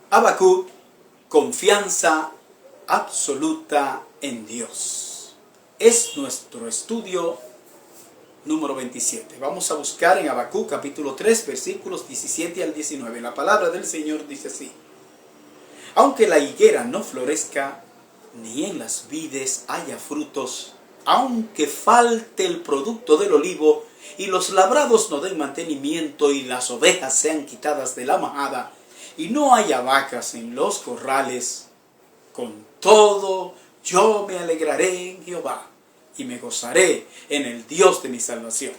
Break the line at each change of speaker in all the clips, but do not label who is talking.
Habacuc, confianza absoluta en Dios. Es nuestro estudio número 27. Vamos a buscar en Habacuc capítulo 3, versículos 17 al 19. La palabra del Señor dice así: aunque la higuera no florezca, ni en las vides haya frutos, aunque falte el producto del olivo, y los labrados no den mantenimiento, y las ovejas sean quitadas de la majada, y no haya vacas en los corrales, con todo yo me alegraré en Jehová, y me gozaré en el Dios de mi salvación.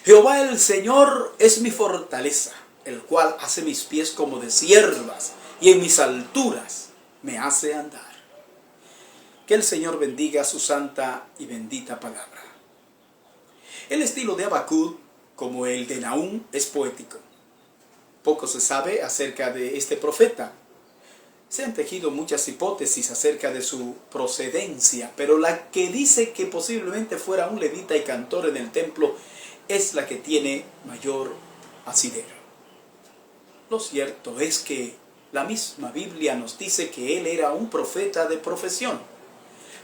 Jehová el Señor es mi fortaleza, el cual hace mis pies como de ciervas, y en mis alturas me hace andar. Que el Señor bendiga su santa y bendita palabra. El estilo de Habacuc, como el de Nahum, es poético. Poco se sabe acerca de este profeta. Se han tejido muchas hipótesis acerca de su procedencia, pero la que dice que posiblemente fuera un levita y cantor en el templo es la que tiene mayor asidero. Lo cierto es que la misma Biblia nos dice que él era un profeta de profesión.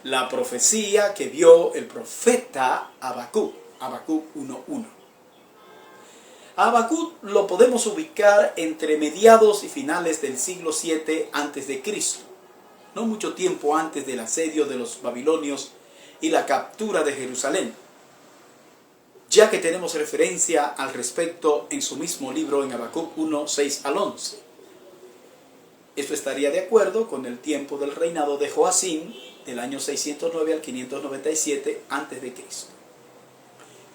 La profecía que vio el profeta Habacuc, Habacuc 1:1. A Habacuc lo podemos ubicar entre mediados y finales del siglo 7 a.C., no mucho tiempo antes del asedio de los babilonios y la captura de Jerusalén, ya que tenemos referencia al respecto en su mismo libro en Habacuc 1, 6 al 11. Esto estaría de acuerdo con el tiempo del reinado de Joacim, del año 609 al 597 a.C.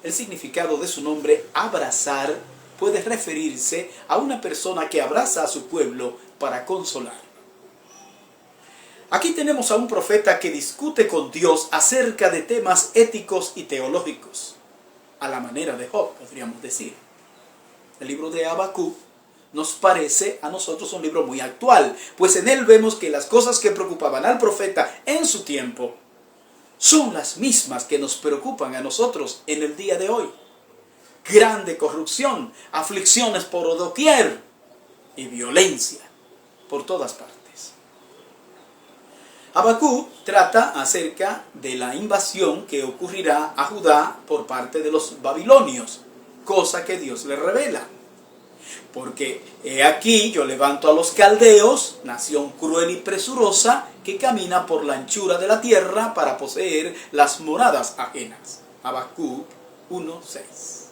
El significado de su nombre, abrazar, puede referirse a una persona que abraza a su pueblo para consolarlo. Aquí tenemos a un profeta que discute con Dios acerca de temas éticos y teológicos, a la manera de Job, podríamos decir. El libro de Habacuc nos parece a nosotros un libro muy actual, pues en él vemos que las cosas que preocupaban al profeta en su tiempo son las mismas que nos preocupan a nosotros en el día de hoy. Grande corrupción, aflicciones por doquier y violencia por todas partes. Habacuc trata acerca de la invasión que ocurrirá a Judá por parte de los babilonios, cosa que Dios le revela. Porque he aquí yo levanto a los caldeos, nación cruel y presurosa, que camina por la anchura de la tierra para poseer las moradas ajenas. Habacuc 1:6.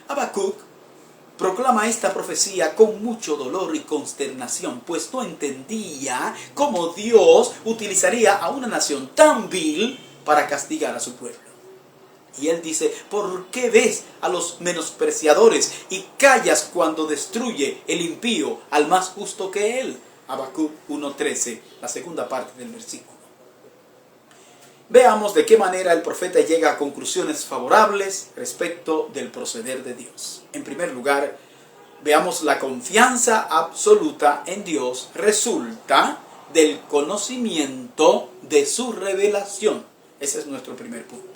Habacuc proclama esta profecía con mucho dolor y consternación, pues no entendía cómo Dios utilizaría a una nación tan vil para castigar a su pueblo. Y él dice: ¿por qué ves a los menospreciadores y callas cuando destruye el impío al más justo que él? Habacuc 1:13, la segunda parte del versículo. Veamos de qué manera el profeta llega a conclusiones favorables respecto del proceder de Dios. En primer lugar, veamos la confianza absoluta en Dios resulta del conocimiento de su revelación. Ese es nuestro primer punto.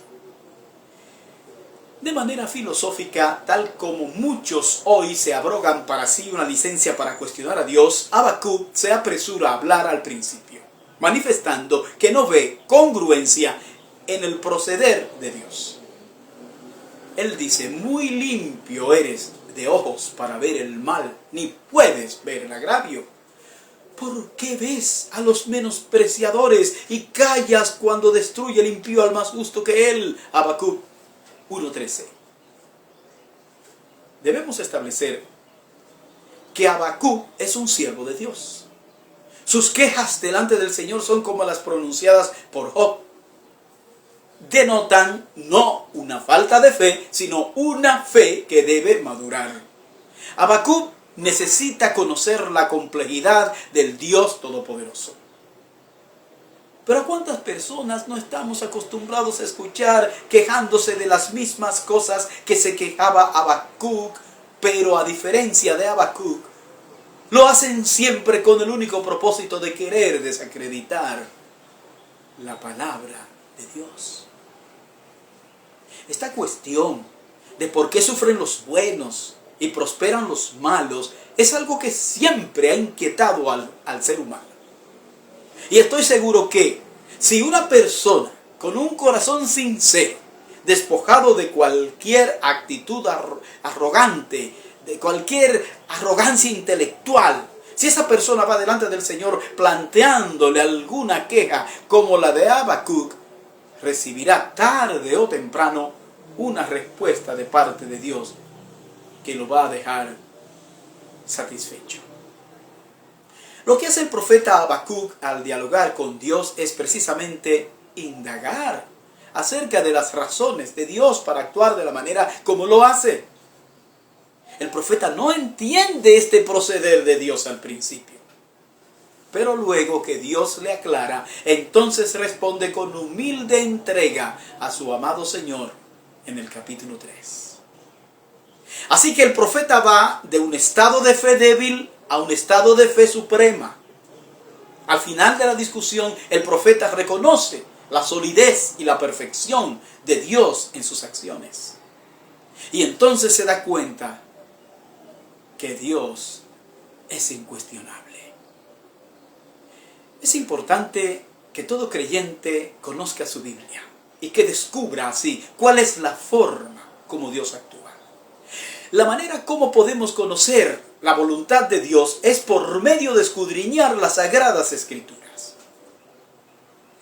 De manera filosófica, tal como muchos hoy se abrogan para sí una licencia para cuestionar a Dios, Habacuc se apresura a hablar al principio, manifestando que no ve congruencia en el proceder de Dios. Él dice: muy limpio eres de ojos para ver el mal, ni puedes ver el agravio. ¿Por qué ves a los menospreciadores y callas cuando destruye el impío al más justo que él? Habacuc 1:13. Debemos establecer que Habacuc es un siervo de Dios. Sus quejas delante del Señor son como las pronunciadas por Job. Denotan no una falta de fe, sino una fe que debe madurar. Habacuc necesita conocer la complejidad del Dios Todopoderoso. Pero ¿a cuántas personas no estamos acostumbrados a escuchar quejándose de las mismas cosas que se quejaba Habacuc? Pero a diferencia de Habacuc, lo hacen siempre con el único propósito de querer desacreditar la palabra de Dios. Esta cuestión de por qué sufren los buenos y prosperan los malos es algo que siempre ha inquietado al ser humano. Y estoy seguro que si una persona con un corazón sincero, despojado de cualquier actitud arrogante, de cualquier arrogancia intelectual, si esa persona va delante del Señor planteándole alguna queja como la de Habacuc, recibirá tarde o temprano una respuesta de parte de Dios que lo va a dejar satisfecho. Lo que hace el profeta Habacuc al dialogar con Dios es precisamente indagar acerca de las razones de Dios para actuar de la manera como lo hace. El profeta no entiende este proceder de Dios al principio, pero luego que Dios le aclara, entonces responde con humilde entrega a su amado Señor en el capítulo 3. Así que el profeta va de un estado de fe débil a un estado de fe suprema. Al final de la discusión, el profeta reconoce la solidez y la perfección de Dios en sus acciones. Y entonces se da cuenta que Dios es incuestionable. Es importante que todo creyente conozca su Biblia y que descubra así cuál es la forma como Dios actúa. La manera como podemos conocer la voluntad de Dios es por medio de escudriñar las Sagradas Escrituras.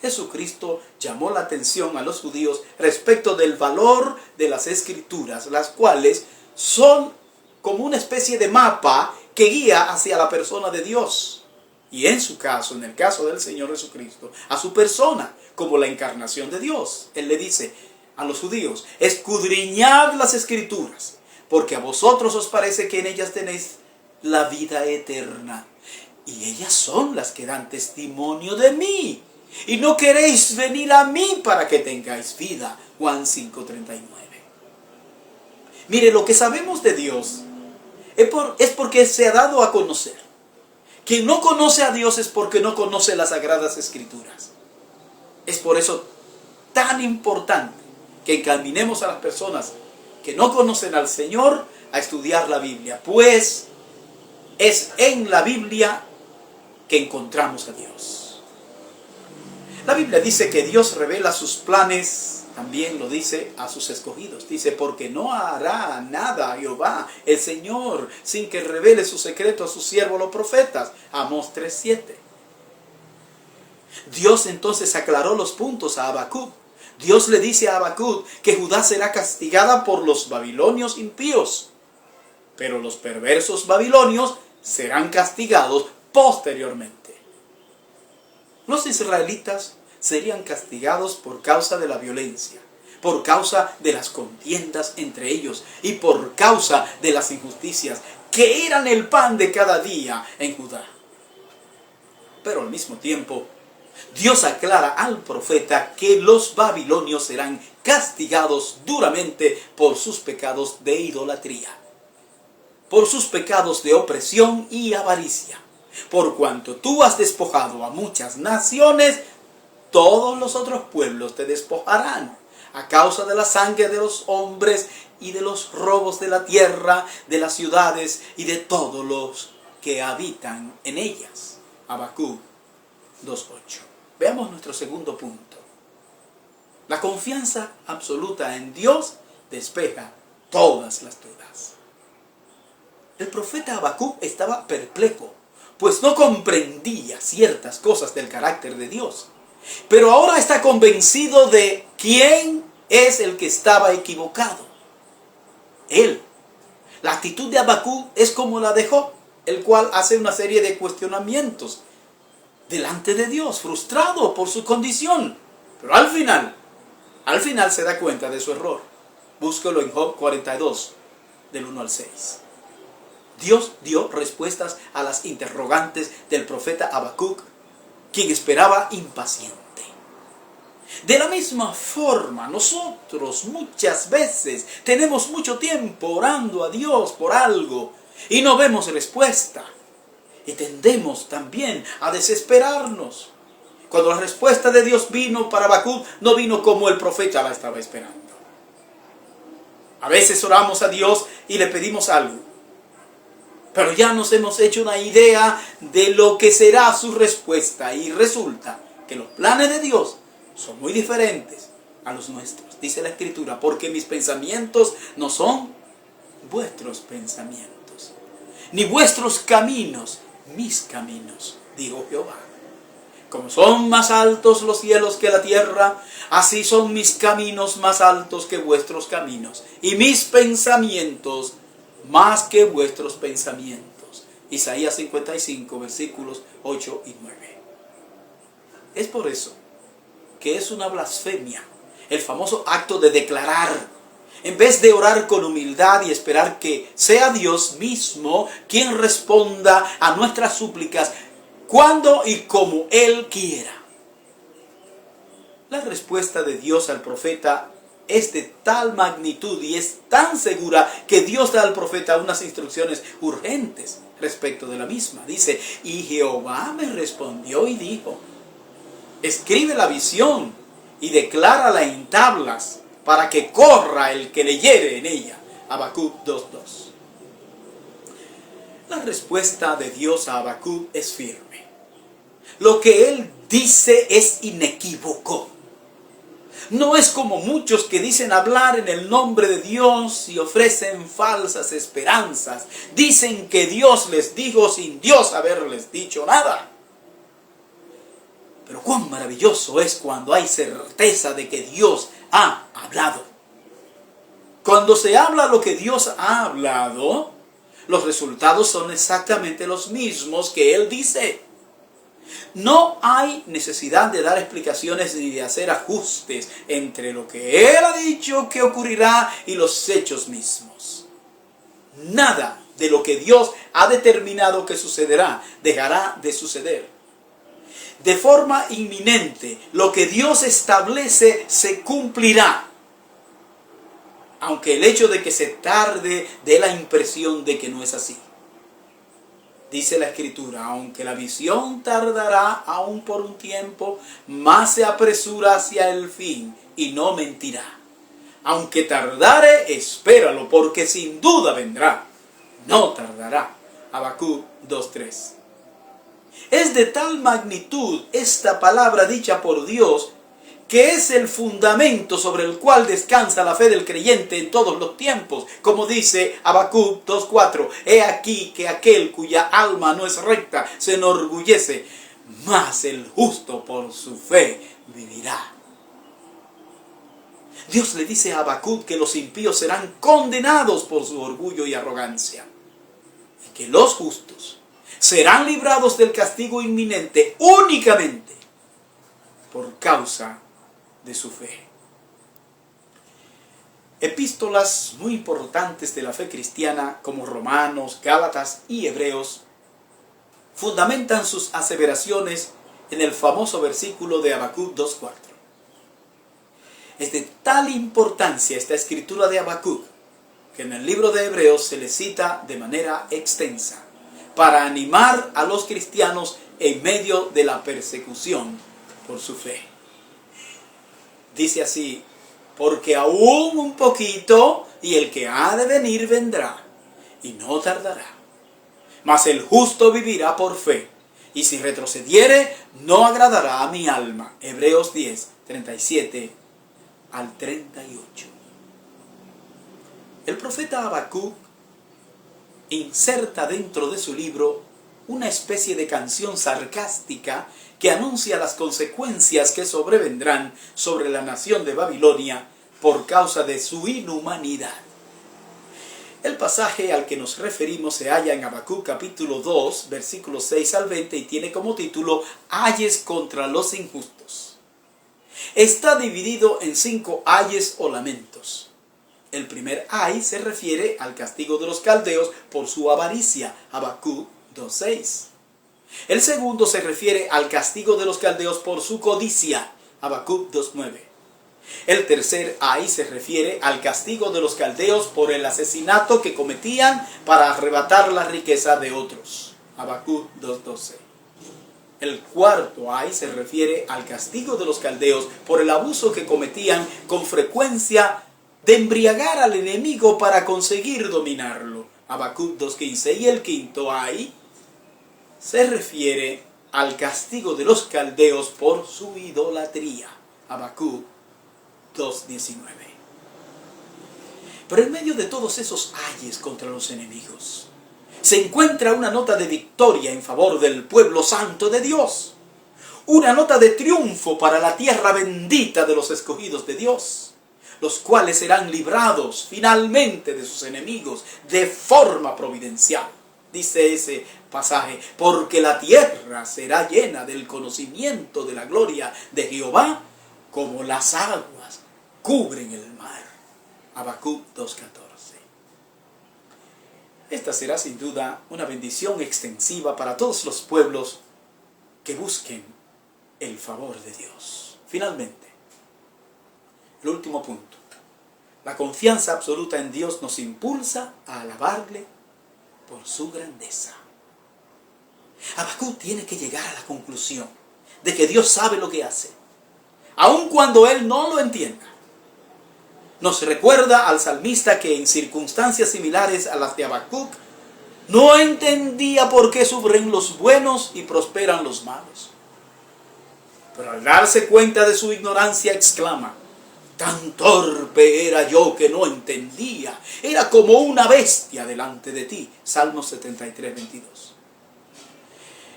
Jesucristo llamó la atención a los judíos respecto del valor de las Escrituras, las cuales son como una especie de mapa que guía hacia la persona de Dios. Y en su caso, en el caso del Señor Jesucristo, a su persona, como la encarnación de Dios. Él le dice a los judíos: escudriñad las Escrituras, porque a vosotros os parece que en ellas tenéis la vida eterna, y ellas son las que dan testimonio de mí, y no queréis venir a mí para que tengáis vida. Juan 5:39. Mire, lo que sabemos de Dios es porque se ha dado a conocer. Quien no conoce a Dios es porque no conoce las Sagradas Escrituras. Es por eso tan importante que encaminemos a las personas que no conocen al Señor a estudiar la Biblia, pues es en la Biblia que encontramos a Dios. La Biblia dice que Dios revela sus planes, también lo dice a sus escogidos. Dice: porque no hará nada Jehová, el Señor, sin que revele su secreto a sus siervos los profetas. Amós 3:7. Dios entonces aclaró los puntos a Habacuc. Dios le dice a Habacuc que Judá será castigada por los babilonios impíos, pero los perversos babilonios serán castigados posteriormente. Los israelitas serían castigados por causa de la violencia, por causa de las contiendas entre ellos y por causa de las injusticias que eran el pan de cada día en Judá. Pero al mismo tiempo, Dios aclara al profeta que los babilonios serán castigados duramente por sus pecados de idolatría, por sus pecados de opresión y avaricia. Por cuanto tú has despojado a muchas naciones, todos los otros pueblos te despojarán, a causa de la sangre de los hombres y de los robos de la tierra, de las ciudades y de todos los que habitan en ellas. Habacuc 2:8. Veamos nuestro segundo punto. La confianza absoluta en Dios despeja todas las dudas. El profeta Habacuc estaba perplejo, pues no comprendía ciertas cosas del carácter de Dios. Pero ahora está convencido de quién es el que estaba equivocado. Él. La actitud de Habacuc es como la de Job, el cual hace una serie de cuestionamientos delante de Dios, frustrado por su condición. Pero al final se da cuenta de su error. Búsquelo en Job 42, del 1 al 6. Dios dio respuestas a las interrogantes del profeta Habacuc, quien esperaba impaciente. De la misma forma, nosotros muchas veces tenemos mucho tiempo orando a Dios por algo y no vemos respuesta. Y tendemos también a desesperarnos. Cuando la respuesta de Dios vino para Habacuc, no vino como el profeta la estaba esperando. A veces oramos a Dios y le pedimos algo. Pero ya nos hemos hecho una idea de lo que será su respuesta y resulta que los planes de Dios son muy diferentes a los nuestros. Dice la Escritura, porque mis pensamientos no son vuestros pensamientos, ni vuestros caminos, mis caminos, dijo Jehová. Como son más altos los cielos que la tierra, así son mis caminos más altos que vuestros caminos, y mis pensamientos más que vuestros pensamientos. Isaías 55, versículos 8 y 9. Es por eso que es una blasfemia el famoso acto de declarar, en vez de orar con humildad y esperar que sea Dios mismo quien responda a nuestras súplicas cuando y como Él quiera. La respuesta de Dios al profeta es de tal magnitud y es tan segura que Dios da al profeta unas instrucciones urgentes respecto de la misma. Dice, y Jehová me respondió y dijo, escribe la visión y declárala en tablas para que corra el que leyere en ella. Habacuc 2:2. La respuesta de Dios a Habacuc es firme. Lo que él dice es inequívoco. No es como muchos que dicen hablar en el nombre de Dios y ofrecen falsas esperanzas. Dicen que Dios les dijo sin Dios haberles dicho nada. Pero cuán maravilloso es cuando hay certeza de que Dios ha hablado. Cuando se habla lo que Dios ha hablado, los resultados son exactamente los mismos que Él dice. No hay necesidad de dar explicaciones ni de hacer ajustes entre lo que Él ha dicho que ocurrirá y los hechos mismos. Nada de lo que Dios ha determinado que sucederá dejará de suceder. De forma inminente, lo que Dios establece se cumplirá. Aunque el hecho de que se tarde dé la impresión de que no es así. Dice la Escritura, aunque la visión tardará aún por un tiempo, más se apresura hacia el fin y no mentirá. Aunque tardare, espéralo, porque sin duda vendrá. No tardará. Habacuc 2:3. Es de tal magnitud esta palabra dicha por Dios, que es el fundamento sobre el cual descansa la fe del creyente en todos los tiempos. Como dice Habacuc 2:4, he aquí que aquel cuya alma no es recta se enorgullece, mas el justo por su fe vivirá. Dios le dice a Habacuc que los impíos serán condenados por su orgullo y arrogancia, y que los justos serán librados del castigo inminente únicamente por causa de su fe. Epístolas muy importantes de la fe cristiana como Romanos, Gálatas y Hebreos fundamentan sus aseveraciones en el famoso versículo de Habacuc 2:4. Es de tal importancia esta escritura de Habacuc que en el libro de Hebreos se le cita de manera extensa para animar a los cristianos en medio de la persecución por su fe. Dice así, porque aún un poquito y el que ha de venir vendrá y no tardará. Mas el justo vivirá por fe, y si retrocediere no agradará a mi alma. Hebreos 10, 37 al 38. El profeta Habacuc inserta dentro de su libro una especie de canción sarcástica que anuncia las consecuencias que sobrevendrán sobre la nación de Babilonia por causa de su inhumanidad. El pasaje al que nos referimos se halla en Habacuc capítulo 2, versículos 6 al 20 y tiene como título Ayes contra los injustos. Está dividido en 5 ayes o lamentos. El primer ay se refiere al castigo de los caldeos por su avaricia, Habacuc 2:6. El segundo se refiere al castigo de los caldeos por su codicia, Habacuc 2:9. El tercer ay se refiere al castigo de los caldeos por el asesinato que cometían para arrebatar la riqueza de otros, Habacuc 2:12. El cuarto ay se refiere al castigo de los caldeos por el abuso que cometían con frecuencia de embriagar al enemigo para conseguir dominarlo, Habacuc 2:15. Y el quinto ay se refiere al castigo de los caldeos por su idolatría. Habacuc 2:19. Pero en medio de todos esos ayes contra los enemigos, se encuentra una nota de victoria en favor del pueblo santo de Dios. Una nota de triunfo para la tierra bendita de los escogidos de Dios, los cuales serán librados finalmente de sus enemigos de forma providencial. Dice ese pasaje, porque la tierra será llena del conocimiento de la gloria de Jehová, como las aguas cubren el mar. Habacuc 2:14. Esta será sin duda una bendición extensiva para todos los pueblos que busquen el favor de Dios. Finalmente, el último punto. La confianza absoluta en Dios nos impulsa a alabarle por su grandeza. Habacuc tiene que llegar a la conclusión de que Dios sabe lo que hace, aun cuando él no lo entienda. Nos recuerda al salmista que en circunstancias similares a las de Habacuc no entendía por qué sufren los buenos y prosperan los malos. Pero al darse cuenta de su ignorancia exclama: tan torpe era yo que no entendía, era como una bestia delante de ti. Salmo 73:22.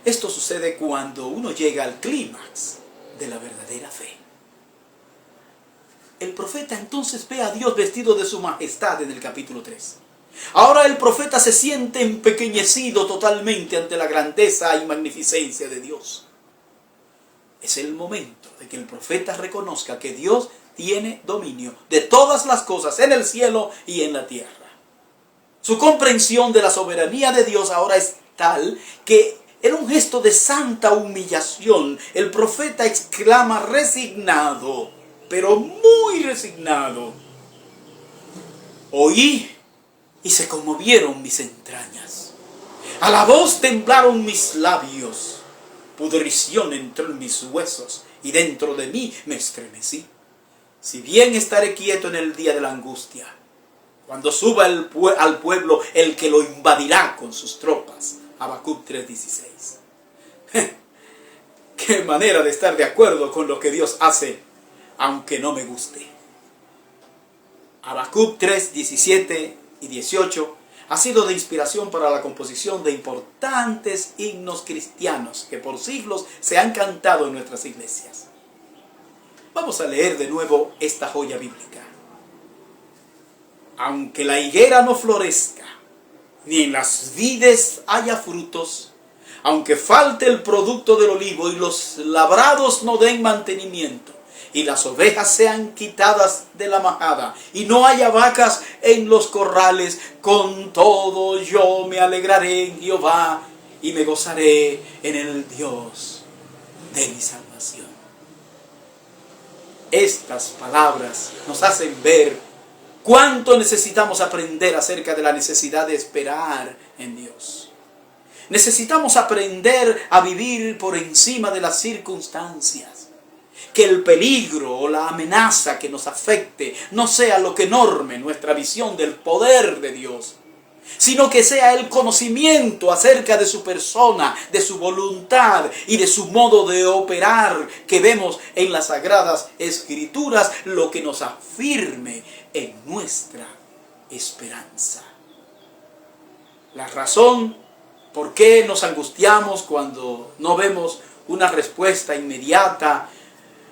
Esto sucede cuando uno llega al clímax de la verdadera fe. El profeta entonces ve a Dios vestido de su majestad en el capítulo 3. Ahora el profeta se siente empequeñecido totalmente ante la grandeza y magnificencia de Dios. Es el momento de que el profeta reconozca que Dios tiene dominio de todas las cosas en el cielo y en la tierra. Su comprensión de la soberanía de Dios ahora es tal que en un gesto de santa humillación el profeta exclama resignado, pero muy resignado: oí y se conmovieron mis entrañas, a la voz temblaron mis labios, pudrición entró en mis huesos y dentro de mí me estremecí. Si bien estaré quieto en el día de la angustia, cuando suba al pueblo el que lo invadirá con sus tropas. Habacuc 3:16. Qué manera de estar de acuerdo con lo que Dios hace, aunque no me guste. Habacuc 3:17 y 18 ha sido de inspiración para la composición de importantes himnos cristianos que por siglos se han cantado en nuestras iglesias. Vamos a leer de nuevo esta joya bíblica. Aunque la higuera no florezca, ni en las vides haya frutos, aunque falte el producto del olivo y los labrados no den mantenimiento, y las ovejas sean quitadas de la majada, y no haya vacas en los corrales, con todo yo me alegraré en Jehová, y me gozaré en el Dios de mi salvación. Estas palabras nos hacen ver cuánto necesitamos aprender acerca de la necesidad de esperar en Dios. Necesitamos aprender a vivir por encima de las circunstancias. Que el peligro o la amenaza que nos afecte no sea lo que norme nuestra visión del poder de Dios, sino que sea el conocimiento acerca de su persona, de su voluntad y de su modo de operar que vemos en las Sagradas Escrituras lo que nos afirme en nuestra esperanza. La razón por qué nos angustiamos cuando no vemos una respuesta inmediata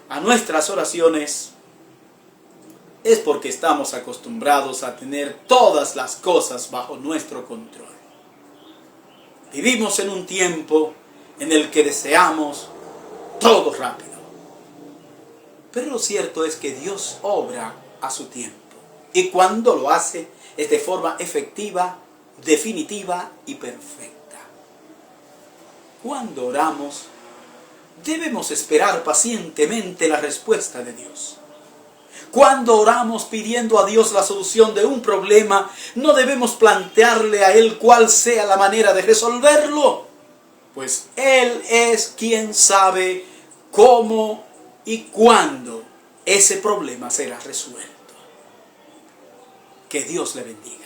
a nuestras oraciones es porque estamos acostumbrados a tener todas las cosas bajo nuestro control. Vivimos en un tiempo en el que deseamos todo rápido. Pero lo cierto es que Dios obra a su tiempo. Y cuando lo hace es de forma efectiva, definitiva y perfecta. Cuando oramos, debemos esperar pacientemente la respuesta de Dios. Cuando oramos pidiendo a Dios la solución de un problema, no debemos plantearle a Él cuál sea la manera de resolverlo, pues Él es quien sabe cómo y cuándo ese problema será resuelto. Que Dios le bendiga.